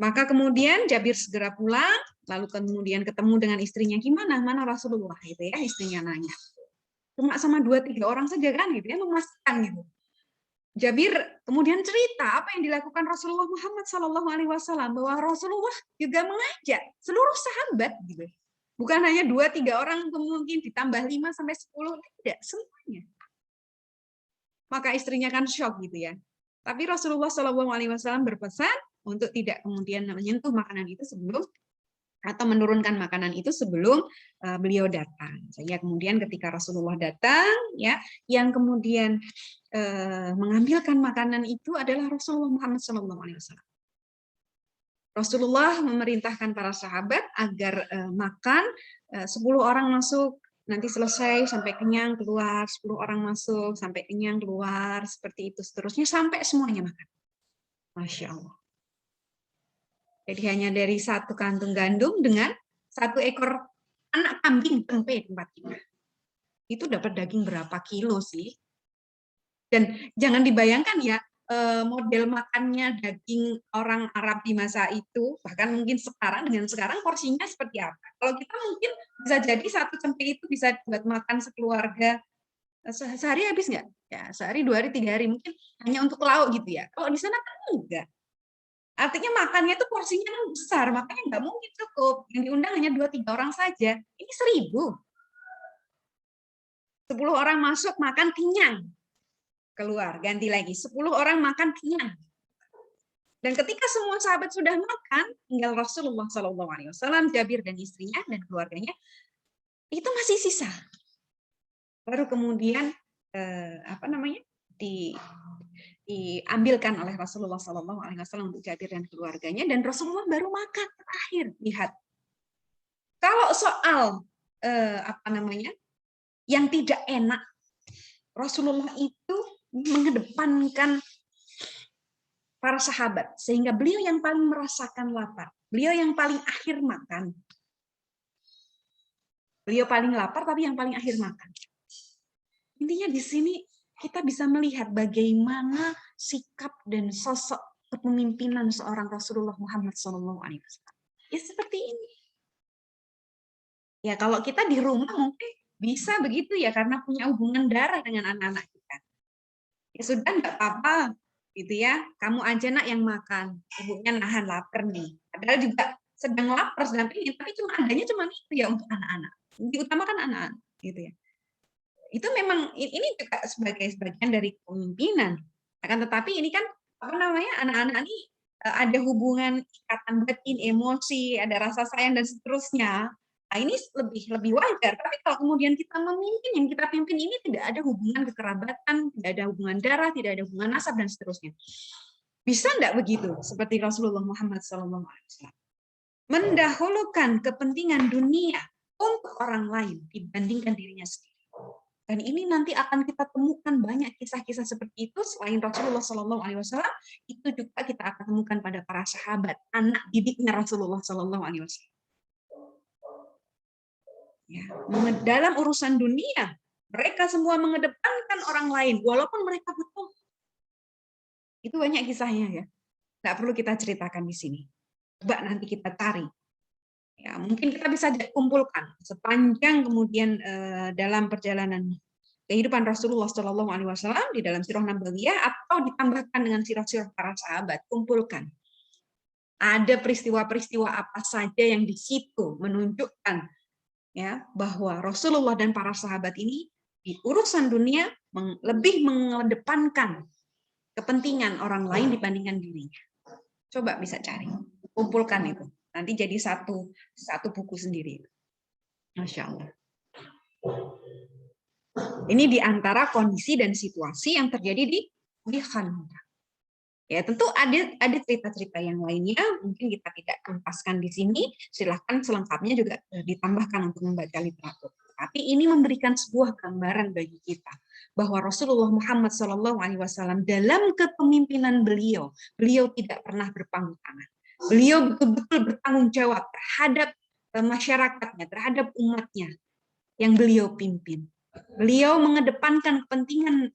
Maka kemudian Jabir segera pulang, lalu kemudian ketemu dengan istrinya, gimana, mana Rasulullah, itu ya, istrinya nanya. Cuma sama 2-3 orang saja kan, gitu ya, memastikan gitu. Jabir kemudian cerita apa yang dilakukan Rasulullah Muhammad SAW, bahwa Rasulullah juga mengajak seluruh sahabat, gitu. Bukan hanya 2-3 orang, mungkin ditambah 5-10, tidak, semuanya. Maka istrinya kan shock gitu ya. Tapi Rasulullah SAW berpesan untuk tidak kemudian menyentuh makanan itu sebelum, atau menurunkan makanan itu sebelum beliau datang. Sehingga kemudian ketika Rasulullah datang, ya, yang kemudian mengambilkan makanan itu adalah Rasulullah Muhammad SAW. Rasulullah memerintahkan para sahabat agar makan, 10 orang masuk, nanti selesai sampai kenyang keluar, 10 orang masuk sampai kenyang keluar, seperti itu seterusnya sampai semuanya makan. Masya Allah. Jadi hanya dari 1 kantung gandum dengan 1 ekor anak kambing tempe tempat kita. Itu dapat daging berapa kilo sih? Dan jangan dibayangkan ya, model makannya daging orang Arab di masa itu, bahkan mungkin sekarang, dengan sekarang porsinya seperti apa. Kalau kita mungkin bisa jadi 1 cempe itu bisa buat makan sekeluarga, sehari habis nggak? Ya, sehari, 2 hari, 3 hari, mungkin hanya untuk lauk gitu ya. Kalau di sana kan enggak. Artinya makannya itu porsinya kan besar, makanya nggak mungkin cukup. Yang diundang hanya 2-3 orang saja. Ini 1000. 10 orang masuk makan kenyang. Keluar, ganti lagi. 10 orang makan kenyang. Dan ketika semua sahabat sudah makan, tinggal Rasulullah SAW, Jabir dan istrinya dan keluarganya, itu masih sisa. Baru kemudian diambilkan oleh Rasulullah SAW untuk Jabir dan keluarganya, dan Rasulullah baru makan terakhir. Lihat, kalau soal yang tidak enak, Rasulullah itu mengedepankan para sahabat, sehingga beliau yang paling merasakan lapar, beliau yang paling akhir makan. Beliau paling lapar, tapi yang paling akhir makan. Intinya di sini kita bisa melihat bagaimana sikap dan sosok kepemimpinan seorang Rasulullah Muhammad SAW. Ya seperti ini. Ya kalau kita di rumah mungkin bisa begitu ya, karena punya hubungan darah dengan anak-anak kita. Ya sudah, nggak apa-apa, gitu ya. Kamu aja nak yang makan, ibunya nahan lapar nih. Padahal juga sedang lapar, sedang pengen, tapi adanya cuma itu ya untuk anak-anak. Diutamakan anak-anak, gitu ya. Itu memang ini juga sebagai bagian dari kepemimpinan. Akan tetapi ini kan anak-anak ini ada hubungan ikatan batin, emosi, ada rasa sayang dan seterusnya. Nah, ini lebih wajar. Tapi kalau kemudian kita memimpin, yang kita pimpin ini tidak ada hubungan kekerabatan, tidak ada hubungan darah, tidak ada hubungan nasab dan seterusnya. Bisa enggak begitu? Seperti Rasulullah Muhammad SAW. Mendahulukan kepentingan dunia untuk orang lain dibandingkan dirinya sendiri. Dan ini nanti akan kita temukan banyak kisah-kisah seperti itu. Selain Rasulullah SAW, itu juga kita akan temukan pada para sahabat, anak didiknya Rasulullah SAW. Ya, dalam urusan dunia, mereka semua mengedepankan orang lain, walaupun mereka butuh. Itu banyak kisahnya ya. Nggak perlu kita ceritakan di sini. Coba nanti kita cari. Ya, mungkin kita bisa kumpulkan sepanjang kemudian dalam perjalanan kehidupan Rasulullah SAW di dalam sirah Nabawiyah, atau ditambahkan dengan sirah-sirah para sahabat, kumpulkan. Ada peristiwa-peristiwa apa saja yang di situ menunjukkan ya bahwa Rasulullah dan para sahabat ini di urusan dunia lebih mengedepankan kepentingan orang lain dibandingkan dirinya. Coba bisa cari, kumpulkan itu. Nanti jadi satu buku sendiri. Masya Allah. Ini di antara kondisi dan situasi yang terjadi di Khandaq. Ya, tentu ada cerita-cerita yang lainnya, mungkin kita tidak kempaskan di sini, silahkan selengkapnya juga ditambahkan untuk membaca literatur. Tapi ini memberikan sebuah gambaran bagi kita bahwa Rasulullah Muhammad SAW dalam kepemimpinan beliau tidak pernah berpangku tangan. Beliau betul-betul bertanggung jawab terhadap masyarakatnya, terhadap umatnya yang beliau pimpin. Beliau mengedepankan kepentingan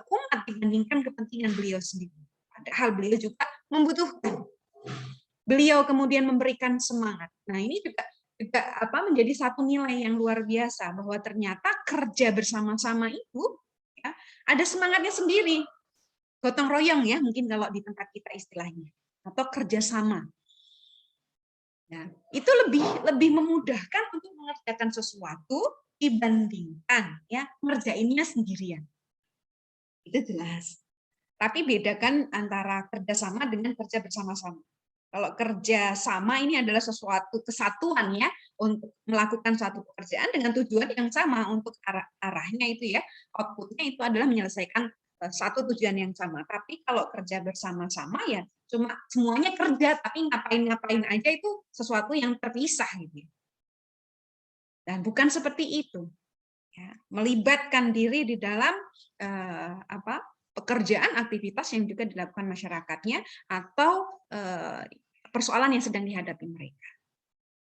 umat dibandingkan kepentingan beliau sendiri. Padahal beliau juga membutuhkan. Beliau kemudian memberikan semangat. Nah, ini juga menjadi satu nilai yang luar biasa bahwa ternyata kerja bersama-sama itu ya, ada semangatnya sendiri. Gotong royong ya, mungkin kalau di tempat kita istilahnya, atau kerjasama. Nah, itu lebih memudahkan untuk mengerjakan sesuatu dibandingkan ya ngerjainnya sendirian. Itu jelas. Tapi bedakan antara kerjasama dengan kerja bersama-sama. Kalau kerja sama ini adalah sesuatu kesatuan ya untuk melakukan suatu pekerjaan dengan tujuan yang sama untuk arahnya itu ya, outputnya itu adalah menyelesaikan satu tujuan yang sama. Tapi kalau kerja bersama-sama ya cuma semuanya kerja tapi ngapain-ngapain aja itu sesuatu yang terpisah gitu. Dan bukan seperti itu. Ya, melibatkan diri di dalam pekerjaan, aktivitas yang juga dilakukan masyarakatnya, atau persoalan yang sedang dihadapi mereka.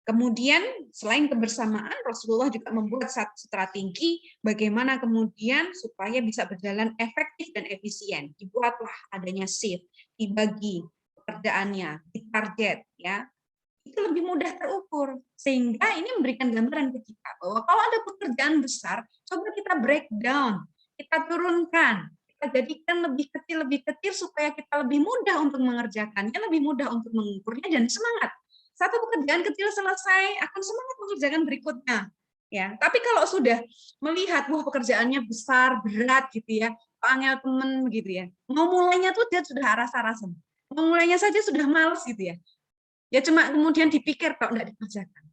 Kemudian, selain kebersamaan, Rasulullah juga membuat satu strategi bagaimana kemudian supaya bisa berjalan efektif dan efisien. Dibuatlah adanya shift, dibagi pekerjaannya, ditarget, ya. Itu lebih mudah terukur, sehingga ini memberikan gambaran ke kita bahwa kalau ada pekerjaan besar, coba kita breakdown, kita turunkan, kita jadikan lebih kecil supaya kita lebih mudah untuk mengerjakannya, lebih mudah untuk mengukurnya, dan semangat. Satu pekerjaan kecil selesai, akan semangat mengerjakan berikutnya. Ya, tapi kalau sudah melihat wah pekerjaannya besar, berat gitu ya, panggil temen gitu ya, mau mulainya tuh dia sudah aras-arasan, mau mulainya saja sudah males gitu ya. Ya cuma kemudian dipikir kok enggak dikerjakan.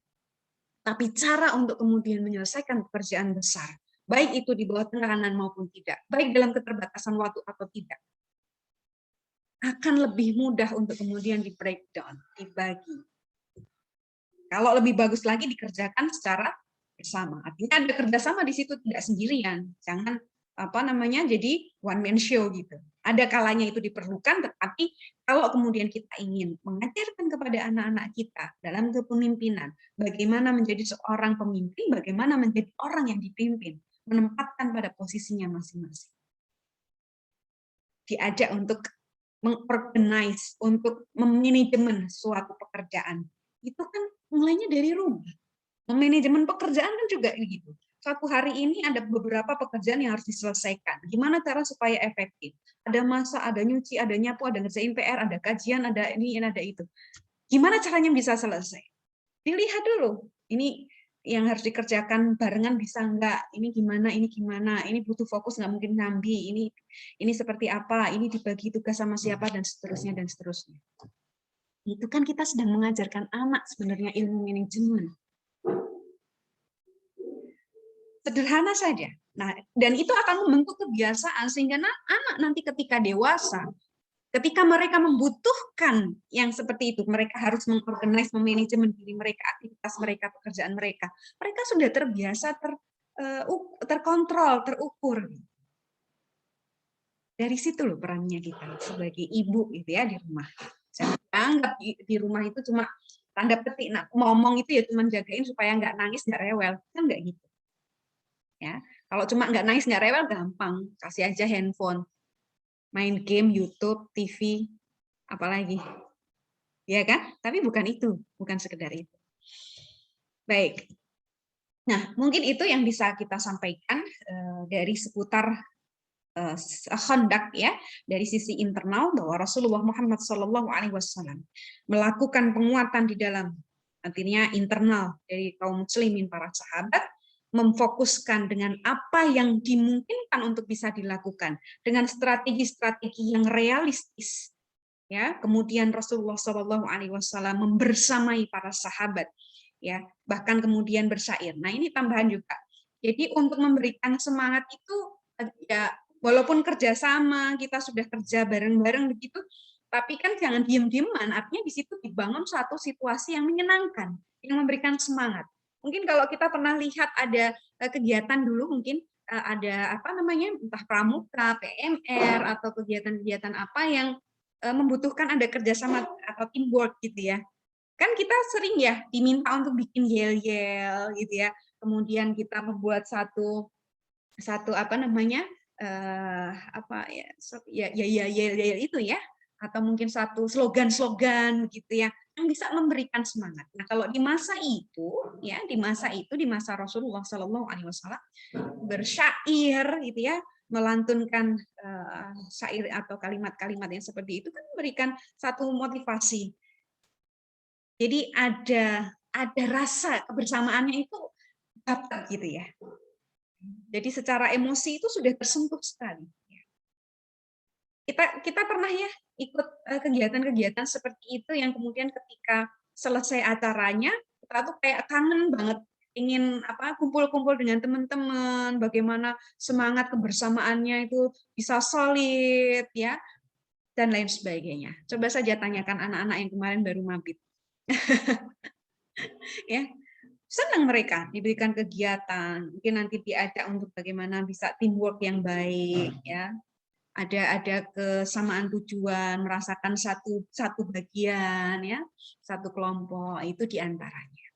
Tapi cara untuk kemudian menyelesaikan pekerjaan besar, baik itu di bawah tekanan maupun tidak, baik dalam keterbatasan waktu atau tidak, akan lebih mudah untuk kemudian di breakdown, dibagi. Kalau lebih bagus lagi dikerjakan secara bersama. Artinya ada kerjasama di situ, tidak sendirian. Jangan jadi one man show gitu. Ada kalanya itu diperlukan, tetapi kalau kemudian kita ingin mengajarkan kepada anak-anak kita dalam kepemimpinan, bagaimana menjadi seorang pemimpin, bagaimana menjadi orang yang dipimpin, menempatkan pada posisinya masing-masing. Diajak untuk mengorganize, untuk memanajemen suatu pekerjaan. Itu kan mulainya dari rumah. Manajemen pekerjaan kan juga gitu. Satu hari ini ada beberapa pekerjaan yang harus diselesaikan. Gimana cara supaya efektif? Ada masak, ada nyuci, ada nyapu, ada ngerjain PR, ada kajian, ada ini, ada itu. Gimana caranya bisa selesai? Dilihat dulu. Ini yang harus dikerjakan barengan bisa enggak? Ini gimana? Ini butuh fokus nggak mungkin ngambil. Ini seperti apa? Ini dibagi tugas sama siapa dan seterusnya dan seterusnya. Itu kan kita sedang mengajarkan anak sebenarnya ilmu manajemen. Sederhana saja. Nah, dan itu akan membentuk kebiasaan sehingga anak nanti ketika dewasa, ketika mereka membutuhkan yang seperti itu, mereka harus mengorganize, memanajemen diri mereka, aktivitas mereka, pekerjaan mereka. Mereka sudah terbiasa, terkontrol, terukur. Dari situ loh perannya kita sebagai ibu gitu ya di rumah. Saya anggap di rumah itu cuma tanda petik, nah, ngomong itu ya cuma jagain supaya nggak nangis, nggak rewel, kan nggak gitu. Ya, kalau cuma nggak nangis nggak rewel gampang, kasih aja handphone, main game, YouTube, TV, apalagi, ya kan? Tapi bukan itu, bukan sekedar itu. Baik, nah mungkin itu yang bisa kita sampaikan dari seputar Khandaq ya, dari sisi internal bahwa Rasulullah Muhammad SAW melakukan penguatan di dalam artinya internal dari kaum muslimin para sahabat, memfokuskan dengan apa yang dimungkinkan untuk bisa dilakukan dengan strategi-strategi yang realistis. Ya, kemudian Rasulullah SAW membersamai para sahabat, ya, bahkan kemudian bersyair. Nah, ini tambahan juga. Jadi untuk memberikan semangat itu ya walaupun kerjasama kita sudah kerja bareng-bareng begitu, tapi kan jangan diem-dieman. Artinya di situ dibangun suatu situasi yang menyenangkan, yang memberikan semangat. Mungkin kalau kita pernah lihat ada kegiatan dulu mungkin ada apa namanya entah pramuka, PMR atau kegiatan-kegiatan apa yang membutuhkan ada kerjasama atau teamwork gitu ya. Kan kita sering ya diminta untuk bikin yel-yel gitu ya. Kemudian kita membuat satu apa namanya apa ya yel itu ya, atau mungkin satu slogan-slogan gitu ya yang bisa memberikan semangat. Nah kalau di masa itu ya di masa Rasulullah Shallallahu Alaihi Wasallam bersyair gitu ya, melantunkan syair atau kalimat-kalimat yang seperti itu kan memberikan satu motivasi. Jadi ada rasa kebersamaannya itu dapat gitu ya. Jadi secara emosi itu sudah tersentuh sekali. Kita pernah ya ikut kegiatan-kegiatan seperti itu yang kemudian ketika selesai acaranya kita tuh kayak kangen banget ingin apa kumpul-kumpul dengan teman-teman, bagaimana semangat kebersamaannya itu bisa solid ya dan lain sebagainya. Coba saja tanyakan anak-anak yang kemarin baru mabit. Ya, senang mereka diberikan kegiatan, mungkin nanti diajak untuk bagaimana bisa teamwork yang baik ya, ada kesamaan tujuan, merasakan satu bagian ya, satu kelompok, itu diantaranya.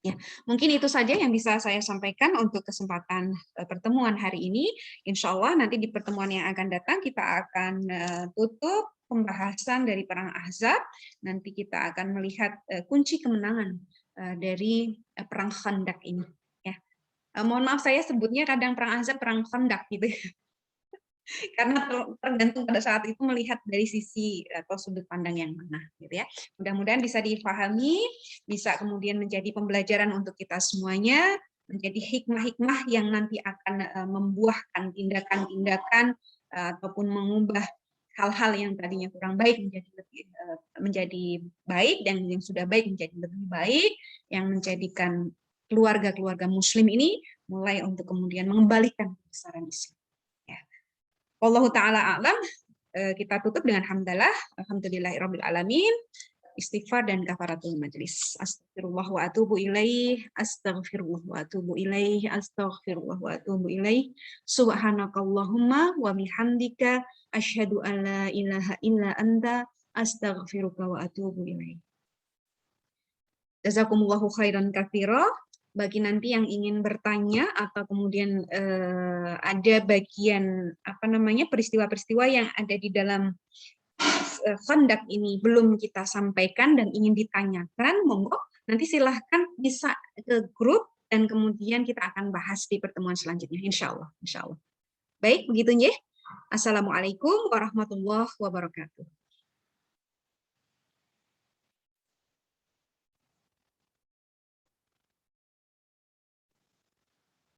Ya, mungkin itu saja yang bisa saya sampaikan untuk kesempatan pertemuan hari ini. Insya Allah nanti di pertemuan yang akan datang kita akan tutup pembahasan dari perang Ahzab. Nanti kita akan melihat kunci kemenangan dari perang Khandaq ini. Ya, mohon maaf saya sebutnya kadang perang Ahzab, perang Khandaq gitu. Karena tergantung pada saat itu melihat dari sisi atau sudut pandang yang mana gitu ya. Mudah-mudahan bisa dipahami, bisa kemudian menjadi pembelajaran untuk kita semuanya, menjadi hikmah-hikmah yang nanti akan membuahkan tindakan-tindakan ataupun mengubah hal-hal yang tadinya kurang baik menjadi baik, dan yang sudah baik menjadi lebih baik, yang menjadikan keluarga-keluarga muslim ini mulai untuk kemudian mengembalikan kebesaran Islam. Wallahu ta'ala a'lam. Kita tutup dengan hamdalah, alhamdulillahirabbil alamin, istighfar dan kafaratul majlis. Astagfirullah wa atubu ilaih, astagfirullah wa atubu ilaih, astagfirullah wa atubu ilaih. Subhanakallahumma wa bihamdika asyhadu an la ilaha illa anta astaghfiruka wa atubu ilaih. Jazakumullahu khairan katsira. Bagi nanti yang ingin bertanya atau kemudian ada bagian apa namanya peristiwa-peristiwa yang ada di dalam Khandaq ini belum kita sampaikan dan ingin ditanyakan, monggo nanti silahkan bisa ke grup dan kemudian kita akan bahas di pertemuan selanjutnya, insya Allah. Baik, begitu ya. Assalamualaikum warahmatullahi wabarakatuh.